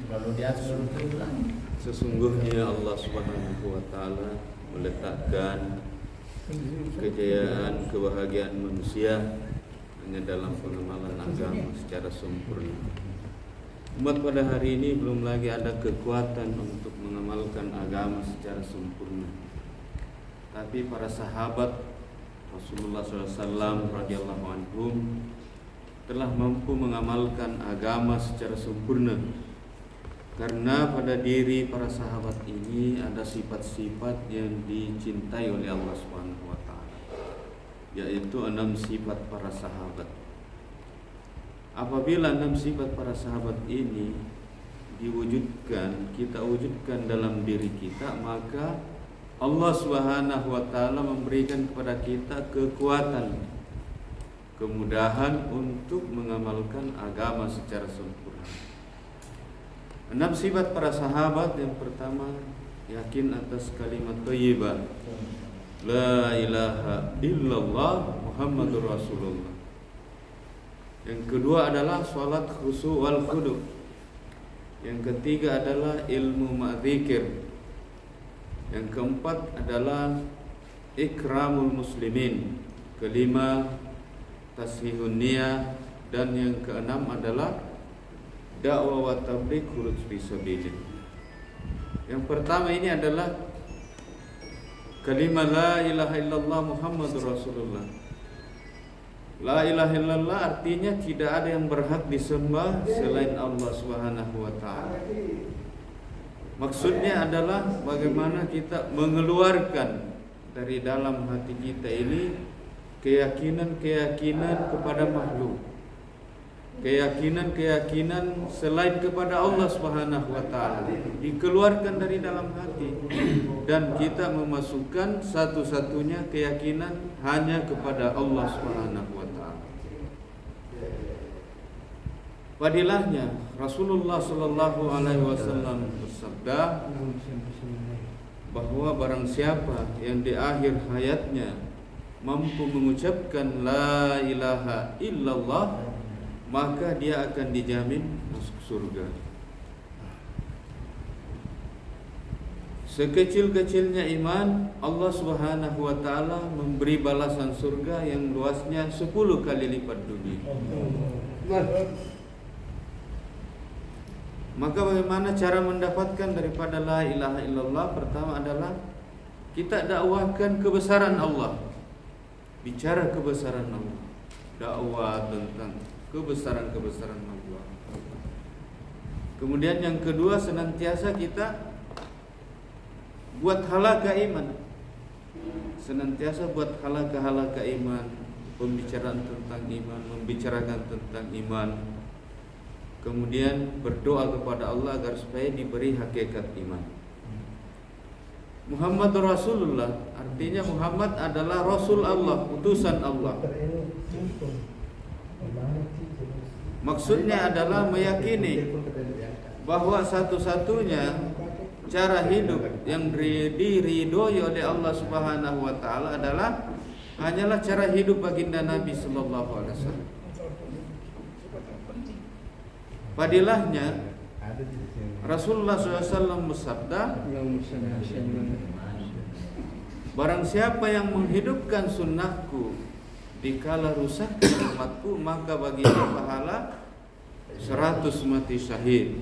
Kalau di atas Sesungguhnya Allah Subhanahu wa Ta'ala meletakkan kejayaan, kebahagiaan manusia hanya dalam pengamalan agama secara sempurna. Umat pada hari ini belum lagi ada kekuatan untuk mengamalkan agama secara sempurna. Tapi para sahabat Rasulullah SAW radhiyallahu anhum telah mampu mengamalkan agama secara sempurna. Karena pada diri para sahabat ini ada sifat-sifat yang dicintai oleh Allah Subhanahu wa Ta'ala, yaitu 6 sifat para sahabat. Apabila 6 sifat para sahabat ini diwujudkan, kita wujudkan dalam diri kita, maka Allah Subhanahu wa Ta'ala memberikan kepada kita kekuatan, kemudahan untuk mengamalkan agama secara sempurna. 6 sifat para sahabat. Yang pertama, yakin atas kalimat thayyibah la ilaha illallah Muhammadur Rasulullah. Yang kedua adalah salat khusu' wal khudu'. Yang ketiga adalah ilmu ma'dzikir. Yang keempat adalah ikramul muslimin. Kelima, tashihun niyah. Dan yang keenam adalah dakwah wa tabligh khuruj fi sabilillah. Yang pertama ini adalah kalimat la ilaha illallah Muhammadur Rasulullah. La ilaha illallah artinya tidak ada yang berhak disembah selain Allah Subhanahu wa Ta'ala. Maksudnya adalah bagaimana kita mengeluarkan dari dalam hati kita ini keyakinan-keyakinan kepada makhluk, keyakinan-keyakinan selain kepada Allah Subhanahu wa Ta'ala, dikeluarkan dari dalam hati dan kita memasukkan satu-satunya keyakinan hanya kepada Allah Subhanahu wa Ta'ala. Fadilahnya Rasulullah sallallahu alaihi wasallam bersabda bahwa barang siapa yang di akhir hayatnya mampu mengucapkan la ilaha illallah, maka dia akan dijamin masuk surga. Sekecil-kecilnya iman, Allah Subhanahu wa Ta'ala memberi balasan surga yang luasnya 10 kali lipat dunia. Maka bagaimana cara mendapatkan daripada la ilaha illallah? Pertama adalah kita dakwahkan kebesaran Allah, bicara kebesaran Allah, dakwah tentang kebesaran-kebesaran Allah. Kemudian yang kedua, senantiasa kita buat halaqah iman. Senantiasa buat halaqah iman, pembicaraan tentang iman, membicarakan tentang iman. Kemudian berdoa kepada Allah agar supaya diberi hakikat iman. Muhammad Rasulullah artinya Muhammad adalah Rasul Allah, utusan Allah. Maksudnya adalah meyakini bahwa satu-satunya cara hidup yang diridhoi oleh Allah Subhanahu wa Ta'ala adalah hanyalah cara hidup baginda Nabi sallallahu alaihi wasallam. Fadilahnya Rasulullah SAW bersabda, barang siapa yang menghidupkan sunnahku dikala rusak umatku, maka baginya pahala 100 mati syahid.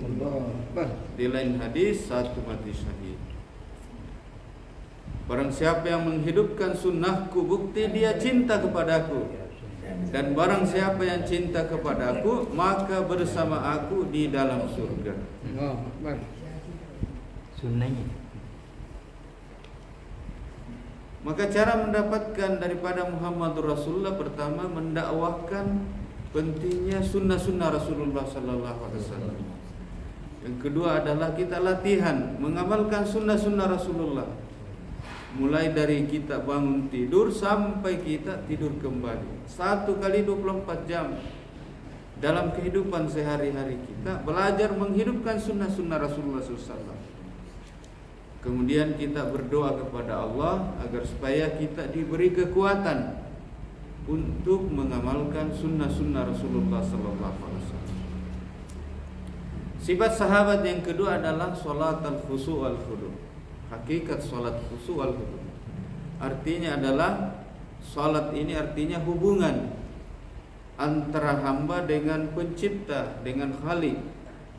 Di lain hadis 1 mati syahid. Barang siapa yang menghidupkan sunnahku, bukti dia cinta kepadaku. Dan barang siapa yang cinta kepadaku, maka bersama aku di dalam surga. Sunnahnya. Maka cara mendapatkan daripada Muhammadur Rasulullah, pertama mendakwahkan pentingnya sunnah-sunnah Rasulullah sallallahu alaihi wasallam. Yang kedua adalah kita latihan mengamalkan sunnah-sunnah Rasulullah. Mulai dari kita bangun tidur sampai kita tidur kembali, 1 kali 24 jam dalam kehidupan sehari-hari kita belajar menghidupkan sunnah-sunnah Rasulullah SAW. Kemudian kita berdoa kepada Allah agar supaya kita diberi kekuatan untuk mengamalkan sunnah-sunnah Rasulullah SAW. Sifat sahabat yang kedua adalah salat al-khusu' wal-khudu'. Hakikat salat khusu' wal-khudu'. Artinya adalah salat ini artinya hubungan antara hamba dengan pencipta, dengan Khalik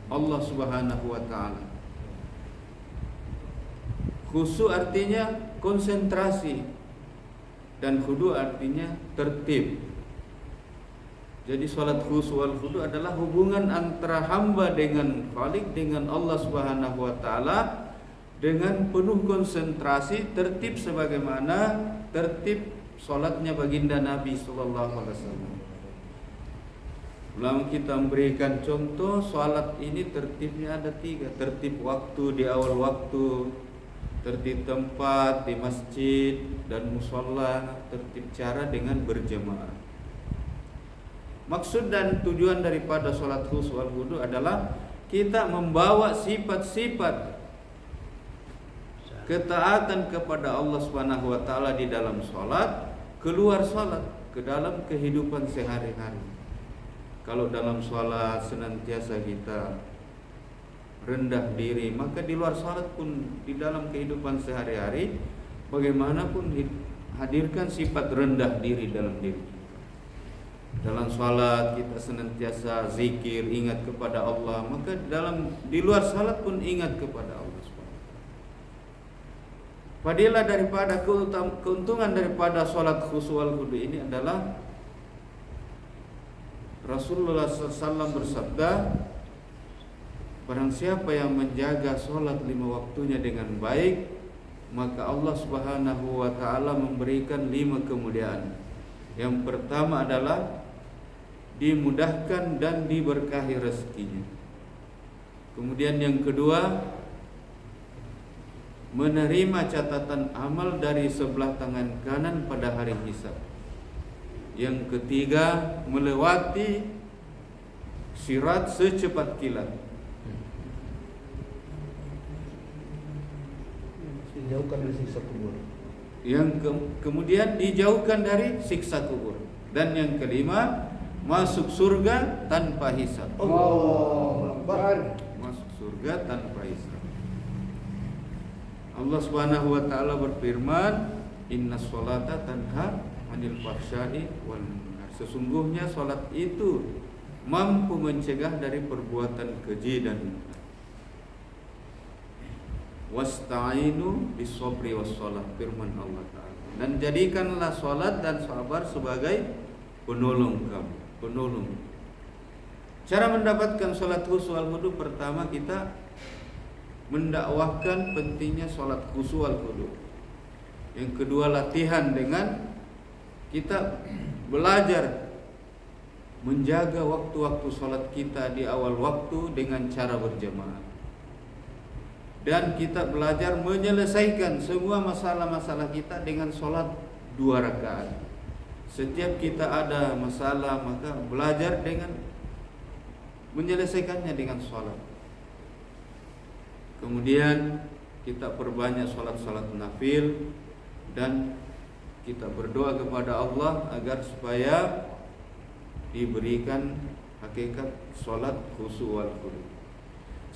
Allah Subhanahu wa taala. Khusu' artinya konsentrasi dan khudu' artinya tertib. Jadi salat khusu' wal khudu' adalah hubungan antara hamba dengan Khalik, dengan Allah Subhanahu wa taala dengan penuh konsentrasi, tertib sebagaimana tertib salatnya baginda Nabi sallallahu alaihi wasallam. Ulama kita memberikan contoh salat ini tertibnya ada 3, tertib waktu di awal waktu, tertib tempat di masjid dan musholla, tertib cara dengan berjamaah. Maksud dan tujuan daripada salat khusu' wal khudu' adalah kita membawa sifat-sifat ketaatan kepada Allah Subhanahu wa taala di dalam salat, keluar salat, ke dalam kehidupan sehari-hari. Kalau dalam salat senantiasa kita rendah diri, maka di luar salat pun di dalam kehidupan sehari-hari bagaimanapun hadirkan sifat rendah diri dalam diri. Dalam salat kita senantiasa zikir, ingat kepada Allah, maka di luar salat pun ingat kepada Allah Subhanahu. Fadilah daripada keuntungan daripada salat khusu' wal khudu' ini adalah Rasulullah SAW bersabda, barang siapa yang menjaga salat 5 waktunya dengan baik, maka Allah Subhanahu wa taala memberikan 5 kemuliaan. Yang pertama adalah dimudahkan dan diberkahi rezekinya. Kemudian yang kedua, menerima catatan amal dari sebelah tangan kanan pada hari hisab. Yang ketiga, melewati sirat secepat kilat. Dijauhkan dari siksa kubur. Kemudian dijauhkan dari siksa kubur. Dan yang kelima, masuk surga tanpa hisab. Allahu Akbar. Masuk surga tanpa hisab. Allah Subhanahu wa taala berfirman, "Innas sholata tanha 'anil fahsya'i wal munkar." Sesungguhnya salat itu mampu mencegah dari perbuatan keji dan munkar. Wasta'inu bis-sabri was-shalah, firman Allah taala. Dan jadikanlah salat dan sabar sebagai penolong kamu. Penolong. Cara mendapatkan salat khusu' wal khudu', pertama kita mendakwahkan pentingnya salat khusu' wal khudu'. Yang kedua, latihan dengan kita belajar menjaga waktu-waktu salat kita di awal waktu dengan cara berjamaah. Dan kita belajar menyelesaikan semua masalah-masalah kita dengan salat 2 rakaat. Setiap kita ada masalah, maka belajar dengan menyelesaikannya dengan salat. Kemudian kita perbanyak salat-salat nafil dan kita berdoa kepada Allah agar supaya diberikan hakikat salat khusu' wal khudu'.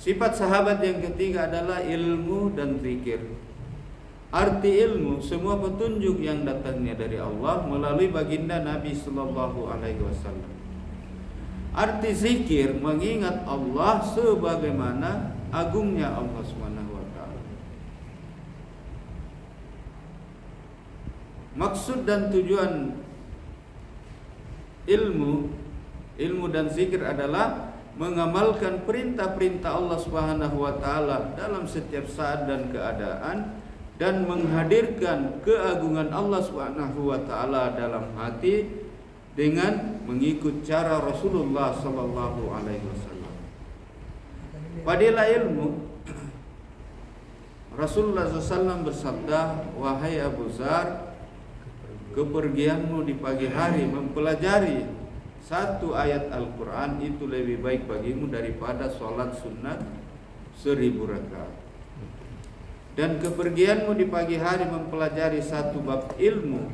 Sifat sahabat yang ketiga adalah ilmu dan zikir. Arti ilmu, semua petunjuk yang datangnya dari Allah melalui baginda Nabi sallallahu alaihi wasallam. Arti zikir, mengingat Allah sebagaimana agungnya Allah Subhanahu wa taala. Maksud dan tujuan ilmu dan zikir adalah mengamalkan perintah-perintah Allah Subhanahu wa taala dalam setiap saat dan keadaan, dan menghadirkan keagungan Allah Subhanahu wa taala dalam hati dengan mengikut cara Rasulullah sallallahu alaihi wasallam. Fadilah ilmu, Rasulullah SAW bersabda, "Wahai Abu Dzar, kepergianmu di pagi hari mempelajari 1 ayat Al-Quran itu lebih baik bagimu daripada sholat sunat 1000 rakaat. Dan kepergianmu di pagi hari mempelajari 1 bab ilmu,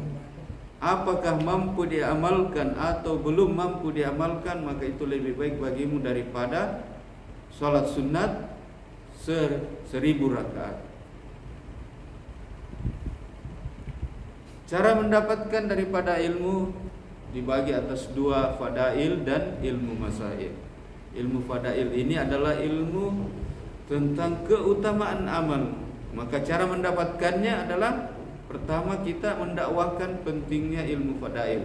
apakah mampu diamalkan atau belum mampu diamalkan, maka itu lebih baik bagimu daripada Salat sunat 1000 rakaat. Cara mendapatkan daripada ilmu dibagi atas 2, fadail dan ilmu masail. Ilmu fadail ini adalah ilmu tentang keutamaan amal. Maka cara mendapatkannya adalah pertama kita mendakwahkan pentingnya ilmu fadail.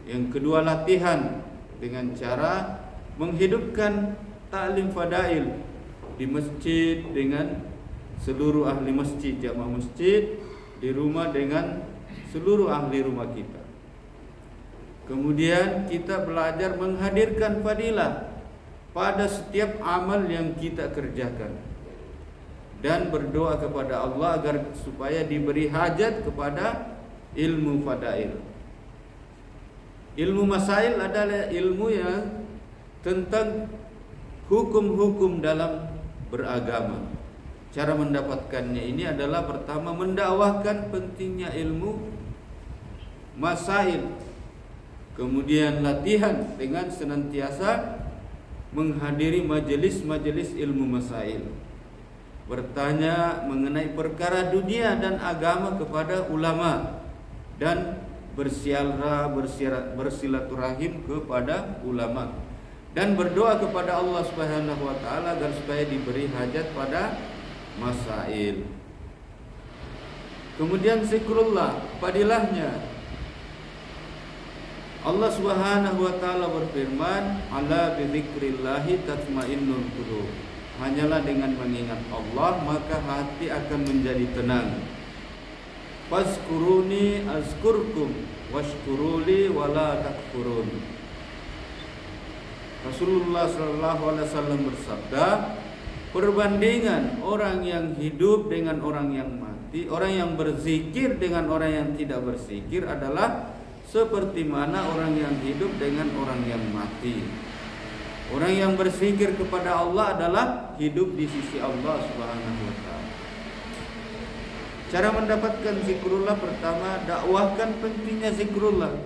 Yang kedua latihan dengan cara menghidupkan taklim fadail di masjid dengan seluruh ahli masjid, jamaah masjid, di rumah dengan seluruh ahli rumah kita. Kemudian kita belajar menghadirkan fadilah pada setiap amal yang kita kerjakan dan berdoa kepada Allah agar supaya diberi hajat kepada ilmu fadail. Ilmu masail adalah ilmu yang tentang hukum-hukum dalam beragama. Cara mendapatkannya ini adalah pertama mendakwahkan pentingnya ilmu masail. Kemudian latihan dengan senantiasa menghadiri majelis-majelis ilmu masail. Bertanya mengenai perkara dunia dan agama kepada ulama dan bersilaturahim kepada ulama dan berdoa kepada Allah Subhanahu wa taala agar supaya diberi hajat pada masail. Kemudian zikrullah, fadilahnya. Allah Subhanahu wa taala berfirman, "Ala bi dzikrillahi tatmainnul qulub." Hanyalah dengan mengingat Allah maka hati akan menjadi tenang. Fazkuruni azkurkum washkuruli wala takfurun. Rasulullah sallallahu alaihi wasallam bersabda, perbandingan orang yang hidup dengan orang yang mati, orang yang berzikir dengan orang yang tidak berzikir adalah seperti mana orang yang hidup dengan orang yang mati. Orang yang berzikir kepada Allah adalah hidup di sisi Allah Subhanahu wa taala. Cara mendapatkan zikrullah pertama, dakwahkan pentingnya zikrullah.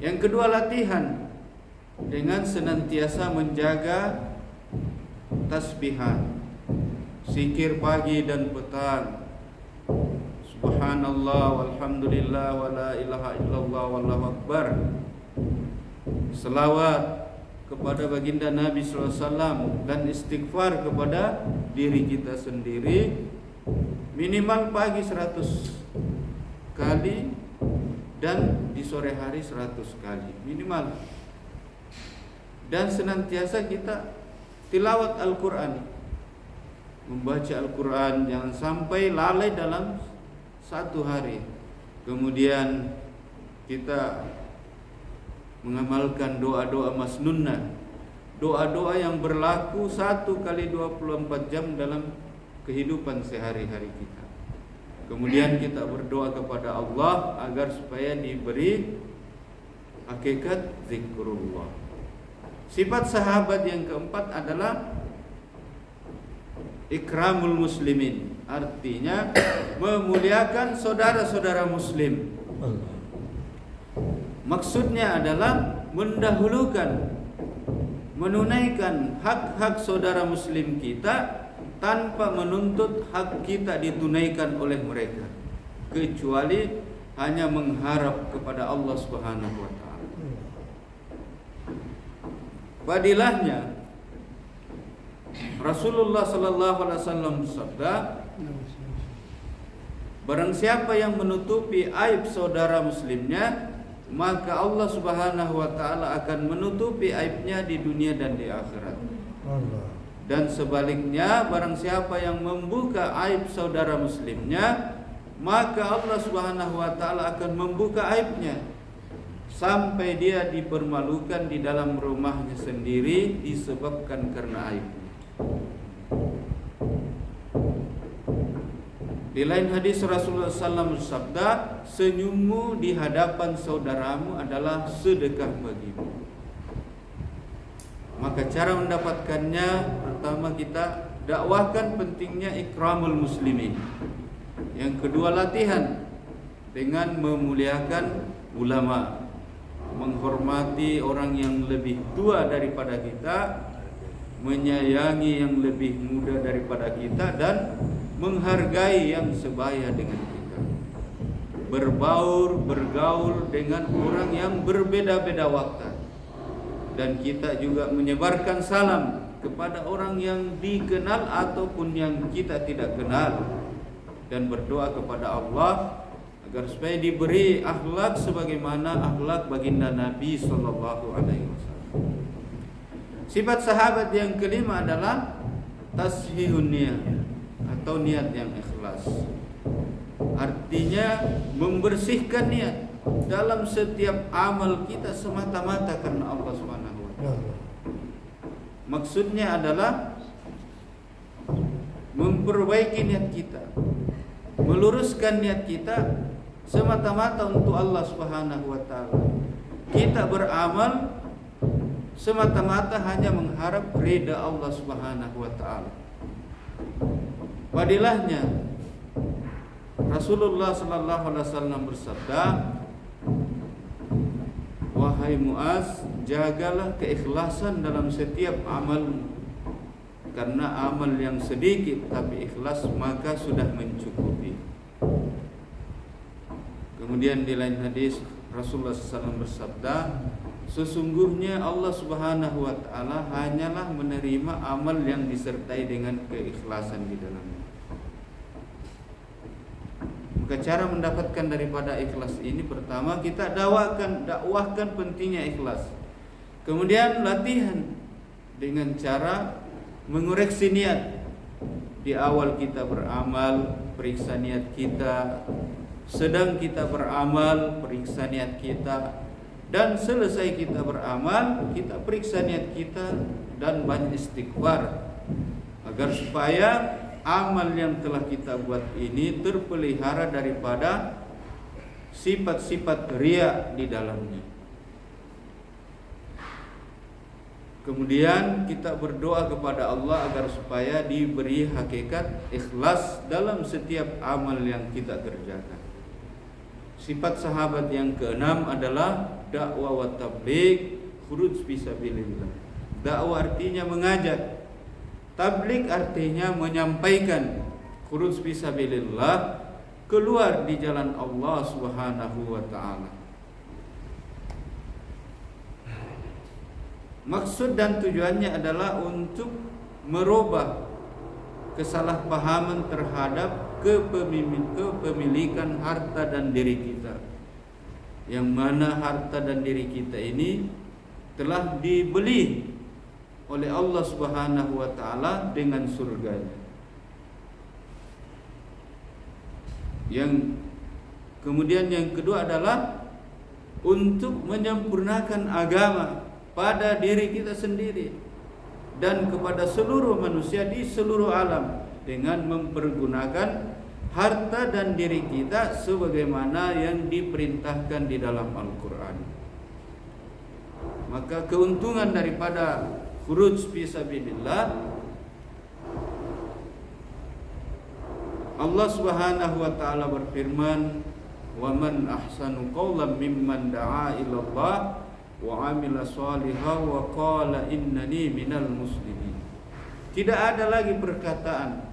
Yang kedua, latihan dengan senantiasa menjaga tasbihan, zikir pagi dan petang, subhanallah walhamdulillah wala ilaha illallah wallahu akbar, selawat kepada baginda Nabi SAW dan istighfar kepada diri kita sendiri minimal pagi 100 kali dan di sore hari 100 kali minimal. Dan senantiasa kita tilawat Al-Quran, membaca Al-Quran, jangan sampai lalai dalam satu hari. Kemudian kita mengamalkan doa-doa masnunnah, doa-doa yang berlaku 1 kali 24 jam dalam kehidupan sehari-hari kita. Kemudian kita berdoa kepada Allah agar supaya diberi hakikat zikrullah. Sifat sahabat yang keempat adalah ikramul muslimin, artinya memuliakan saudara-saudara muslim. Maksudnya adalah mendahulukan, menunaikan hak-hak saudara muslim kita tanpa menuntut hak kita ditunaikan oleh mereka, kecuali hanya mengharap kepada Allah Subhanahu wa taala. Fadilahnya, Rasulullah sallallahu alaihi wasallam bersabda, barang siapa yang menutupi aib saudara muslimnya, maka Allah Subhanahu wa taala akan menutupi aibnya di dunia dan di akhirat. Dan sebaliknya, barang siapa yang membuka aib saudara muslimnya, maka Allah Subhanahu wa taala akan membuka aibnya sampai dia dipermalukan di dalam rumahnya sendiri disebabkan karena aibnya. Di lain hadis Rasulullah SAW bersabda, senyummu di hadapan saudaramu adalah sedekah bagimu. Maka cara mendapatkannya, pertama kita dakwahkan pentingnya ikramul muslimin. Yang kedua, latihan dengan memuliakan ulama, menghormati orang yang lebih tua daripada kita, menyayangi yang lebih muda daripada kita, dan menghargai yang sebaya dengan kita. Bergaul dengan orang yang berbeda-beda watak. Dan kita juga menyebarkan salam kepada orang yang dikenal ataupun yang kita tidak kenal, dan berdoa kepada Allah agar supaya diberi akhlak sebagaimana akhlak baginda Nabi sallallahu alaihi wasallam. Sifat sahabat yang kelima adalah tashihun niyat atau niat yang ikhlas. Artinya membersihkan niat dalam setiap amal kita semata-mata karena Allah Subhanahu wa taala. Maksudnya adalah memperbaiki niat kita, meluruskan niat kita semata-mata untuk Allah Subhanahu wa taala. Kita beramal semata-mata hanya mengharap ridha Allah Subhanahu wa taala. Padilahnya Rasulullah sallallahu alaihi wasallam bersabda, "Wahai Muaz, jagalah keikhlasan dalam setiap amalmu, karena amal yang sedikit tapi ikhlas maka sudah mencukupi." Kemudian di lain hadis Rasulullah SAW bersabda, "Sesungguhnya Allah Subhanahu wa taala hanyalah menerima amal yang disertai dengan keikhlasan di dalamnya." Maka cara mendapatkan daripada ikhlas ini, pertama kita dakwahkan pentingnya ikhlas. Kemudian latihan dengan cara mengoreksi niat. Di awal kita beramal, periksa niat kita. Sedang kita beramal, periksa niat kita. Dan selesai kita beramal, kita periksa niat kita dan banyak istighfar, agar supaya amal yang telah kita buat ini terpelihara daripada sifat-sifat riya di dalamnya. Kemudian kita berdoa kepada Allah agar supaya diberi hakikat ikhlas dalam setiap amal yang kita kerjakan. Sifat sahabat yang keenam adalah dakwah wa tabligh, khuruj fisabilillah. Dakwah artinya mengajak, tabligh artinya menyampaikan, khuruj fisabilillah, keluar di jalan Allah Subhanahu wa taala. Maksud dan tujuannya adalah untuk merubah kesalahpahaman terhadap kepemilikan harta dan diri kita, yang mana harta dan diri kita ini telah dibeli oleh Allah Subhanahu wa taala dengan surganya. Yang kemudian yang kedua adalah untuk menyempurnakan agama pada diri kita sendiri dan kepada seluruh manusia di seluruh alam, dengan mempergunakan harta dan diri kita sebagaimana yang diperintahkan di dalam Al-Quran. Maka keuntungan daripada khuruj fisabilillah, Allah Subhanahu wa taala berfirman, "Wa man ahsanu qawlan mimman da'a ila Allah wa 'amila shalihan wa qala innani minal muslimin." Tidak ada lagi perkataan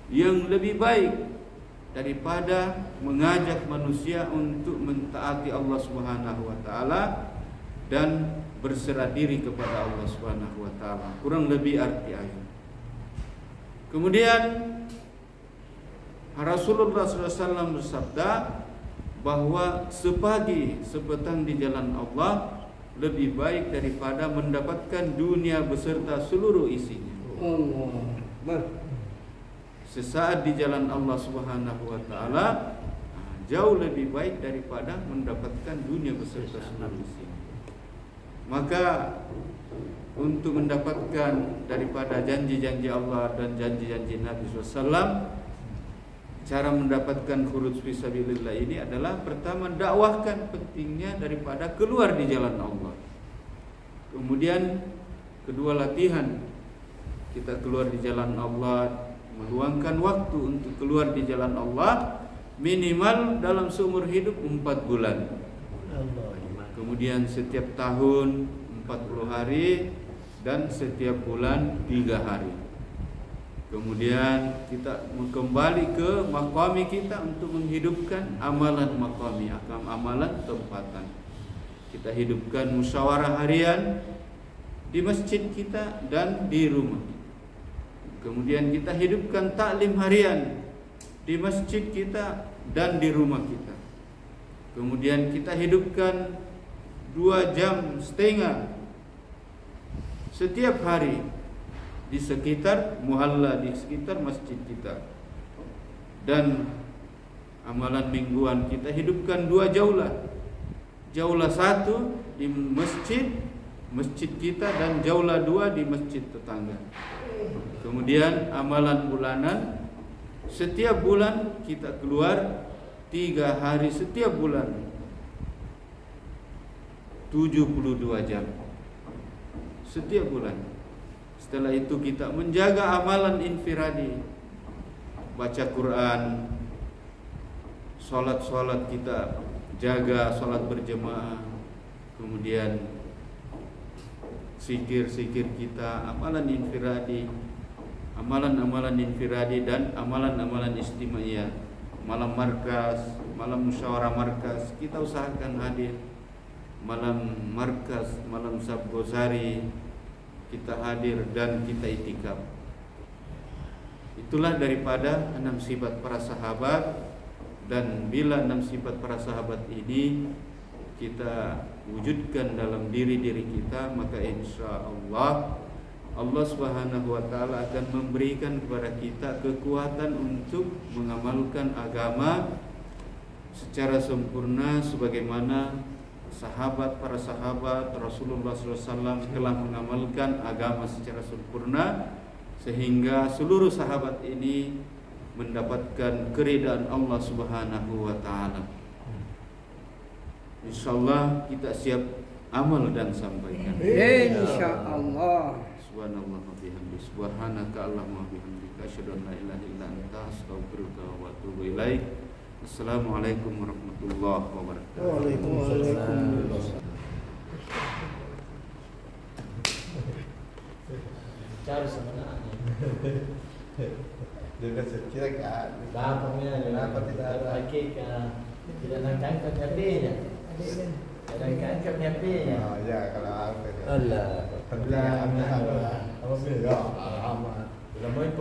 yang lebih baik daripada mengajak manusia untuk mentaati Allah Subhanahu wa taala dan berserah diri kepada Allah Subhanahu wa taala. Kurang lebih arti ayat. Kemudian Rasulullah SAW bersabda bahwa sepagi sepetang di jalan Allah lebih baik daripada mendapatkan dunia beserta seluruh isinya. Sesaat di jalan Allah Subhanahu wa taala jauh lebih baik daripada mendapatkan dunia beserta seluruh isinya. Maka untuk mendapatkan daripada janji-janji Allah dan janji-janji Nabi SAW, cara mendapatkan khuruj fisabilillah ini adalah pertama dakwahkan pentingnya daripada keluar di jalan Allah. Kemudian kedua latihan kita keluar di jalan Allah, meluangkan waktu untuk keluar di jalan Allah minimal dalam seumur hidup 4 bulan. Kemudian setiap tahun 40 hari dan setiap bulan 3 hari. Kemudian kita kembali ke maqami kita untuk menghidupkan amalan maqami, amalan tempatan. Kita hidupkan musyawarah harian di masjid kita dan di rumah. Kemudian kita hidupkan taklim harian di masjid kita dan di rumah kita. Kemudian kita hidupkan 2,5 jam setiap hari di sekitar muhalla, di sekitar masjid kita. Dan amalan mingguan kita hidupkan 2 jaulah. Jaulah 1 di masjid kita dan jaulah 2 di masjid tetangga. Kemudian amalan bulanan, setiap bulan kita keluar 3 hari setiap bulan, 72 jam setiap bulan. Setelah itu kita menjaga amalan infiradi, baca Quran, solat kita jaga, solat berjemaah. Kemudian zikir kita, amalan infiradi, amalan-amalan infiradi dan amalan-amalan istimewa. Malam markas, malam musyawarah markas, kita usahakan hadir. Malam markas, malam sabgozari, kita hadir dan kita itikaf. Itulah daripada 6 sifat para sahabat. Dan bila 6 sifat para sahabat ini kita wujudkan dalam diri-diri kita, maka insya Allah Allah Subhanahu wa Ta'ala akan memberikan kepada kita kekuatan untuk mengamalkan agama secara sempurna sebagaimana para sahabat Rasulullah SAW telah mengamalkan agama secara sempurna, sehingga seluruh sahabat ini mendapatkan keridaan Allah Subhanahu wa Ta'ala. Insyaallah kita siap amal dan sampaikan. Insyaallah. Subhanallah wa bihamdihi, subhanaka Allahumma wa bihamdika, asyhadu an la ilaha illa anta, astaghfiruka wa atubu ilaik. Assalamualaikum warahmatullahi wabarakatuh. Waalaikumsalam. Cari sebenarnya. Dengan sekira Bapaknya Kenapa tidak ada? tidak nangkap HP-nya. Tidak nangkap HP-nya. Oh ya, kalau apa? Allah. Tapi apa? Apa beda? Amat. Bila main